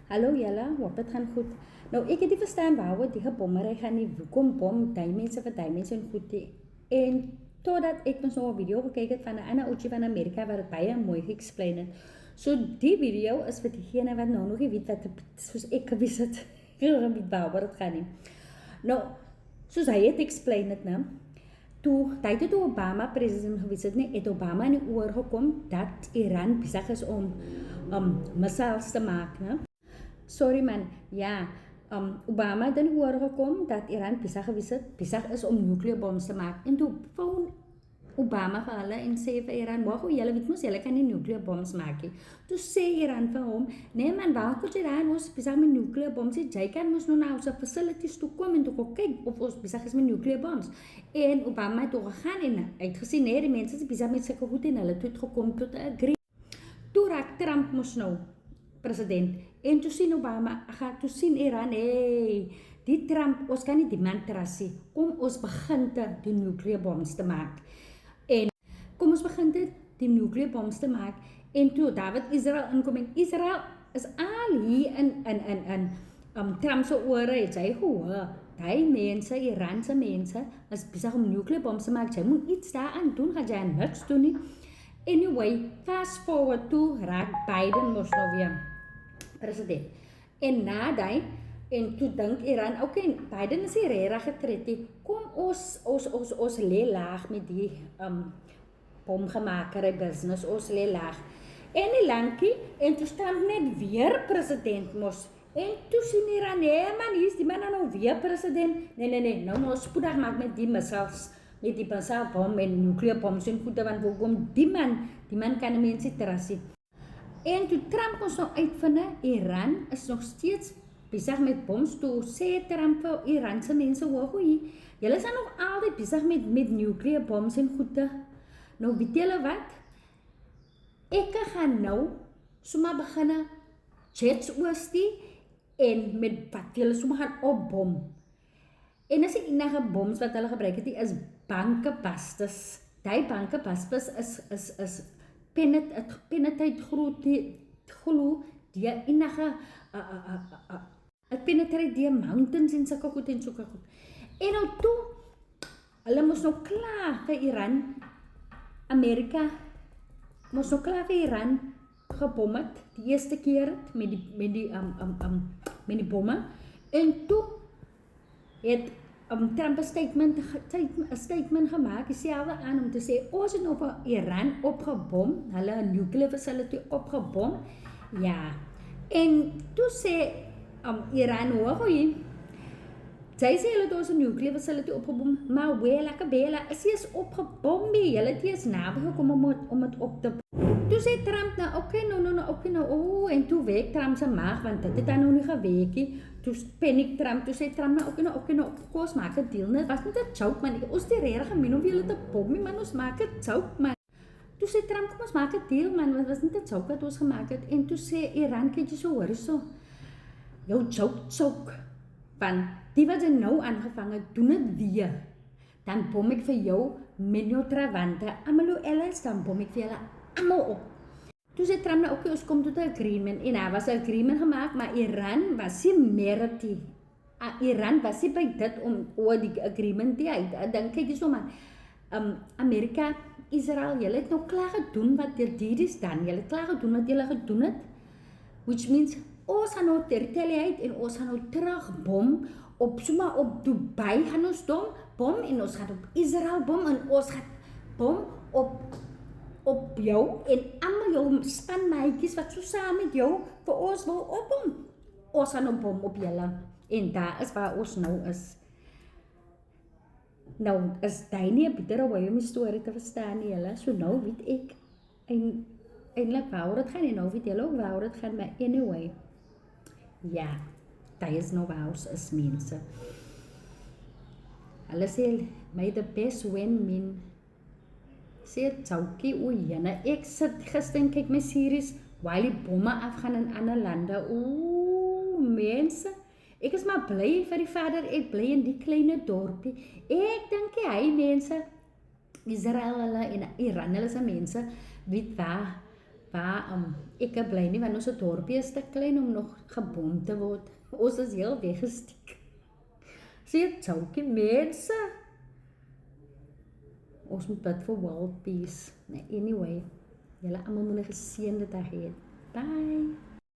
Hallo Jelle, hoop dit gaan goed. Nou, ek het nie verstaan waaroor die gebommerij gaan nie, hoekom bom die mense vir die mense en goed die. En totdat ek ons nou 'n video gekyk het van 'n ander ouetjie van Amerika wat dit baie mooi geëxplain het. So die video is vir diegene wat nou nog nie weet wat soos ek gewys het, weet waaroor dit gaan nie. Nou, soos hy het explain het nou, toe Obama president gewees het, nie, het Obama in die oor gekom dat Iran besig is om missiles te maak, ne? Sorry man, ja, Obama het in die oor gekom dat Iran besig is om nuclearbombs te maak. En toe phone Obama vir hulle en sê vir Iran, "Wag, julle weet mos julle kan nie nuclearbombs maak nie." Toe sê Iran vir hom, "Nee man, waar kom jy daar ons besig met nuclearbombs? Jy kan mos nou na ons facilities toe kom en toe kyk of ons besig is met nuclearbombs." En Obama het toe gegaan en hy het gesien, nee, die mense is besig met sulke goed en hulle het gekom tot 'n agree. Toe raak Trump mos nou president. En toe sien Obama, toe sien Iran, hey, die Trump, ons kan nie die man trasie. Kom ons begin die nuclearbombs te maak. En kom ons begin die nuclearbombs te maak. En toe David Israel inkom en Israel is al hier in Trump se ore, het hy gehoor. Die mense, Iranse mense, is besig om nuclearbombs te maak. Jy moet iets daaraan doen, gaan jy aan niks doen nie. Anyway, fast forward toe raak Biden mos nou weer president. En na die, en toe dink Iran, okay, Biden is nie regtig getred. Kom ons lê laag met die bomgemakerij business, ons lê laag. En die lankie, en toe Trump net weer president mos. En toe sien Iran, nee man, hier is die man nou weer president. Nee, nou moet ons spoedig maak met die missiles, met die missielbom en nuclearbombs en goede, want hoekom die man kan die mense trasie. En toe Trump ons nou uitvind, Iran is nog steeds besig met bombs, toe sê Trump vir Iranse mense, hoor, julle is nog altyd besig met nuclearbombs en goede. Nou weet julle wat? Ek gaan nou sommer begin jets oorstie en met wat julle sommer gaan opbom. En as die enige bombs wat hulle gebruik het, is bankebusters. Die bankebusters is penetrate glo die enige het penetrate die mountains en sulke goed en sulke goed. En nou toe, hulle moes nou klaar vir Iran, Amerika moes nou klaar vir Iran gebom het, die eerste keer het, met die bomme. En toe het Trump 'n statement gemaak, dieselfde aan om te sê, ons het nou vir Iran opgebom, hulle nuclear facility opgebom, ja. En toe sê Iran, hoor jy, sy sê hulle het ons nuclear facility opgebom, maar bela, is jy is opgebom, julle het eers naby gekom om het op te bom. Toe sê Trump, nou, okay, en toe week Trump sy maag, want dit het dan nou nie geweek nie. Toe paniek Trump, toe sê Trump, nou, okay, kom ons maak 'n deal, het was net 'n joke, man, ons die regtig gemeen om julle te bom nie, man, ons maak 'n joke, man. Toe sê Trump, kom ons maak 'n deal, man, het was net 'n joke wat ons gemaak het. En toe sê Iran, kyk jy so, hoor so, jou joke, van die wat jy nou aangevang het, doen het weer, dan bom ek vir jou met jou trawante, almal alles, dan bom ek vir julle almal op. Toe sê Trump, nou, okay, ons kom tot 'n agreement, en daar was 'n agreement gemaak, maar Iran was nie merity. Iran was nie by dit om oor die agreement te uit. Dan kyk jy so, man, Amerika, Israel, julle het nou klaar gedoen wat dit is dan, julle het klaar gedoen wat julle gedoen het, which means, ons gaan nou retaliate en ons gaan nou terugbom op Dubai gaan ons bom en ons gaan op Israel bom en ons gaan bom op jou en almal jou spanmaatjies wat so saam met jou vir ons wil opbom. Ons gaan nou bom op julle en daar is waar ons nou is. Nou is dit nie 'n bittere way om die storie te verstaan nie, julle. So nou weet ek eintlik waaroor dit gaan en nou weet julle ook waaroor dit gaan, maar anyway. Ja, dat is nou waar ons is mense. Hulle sê, may the best win. Sê Taukie, jene, ek sit gister en kyk my series, while die bomme afgaan in ander lande. Mense, ek is maar bly vir die vader, ek bly in die kleine dorpie. Ek dink hy mense, Israel hulle en Iran hulle se mense, weet waar Ek kan bly nie, want ons dorpie is te klein om nog gebom te word. Ons is heel weggestiek. Sê het jokie mense. Ons moet bid vir world peace. Nee, anyway, julle almal moet 'n geseënde dag hê. Bye.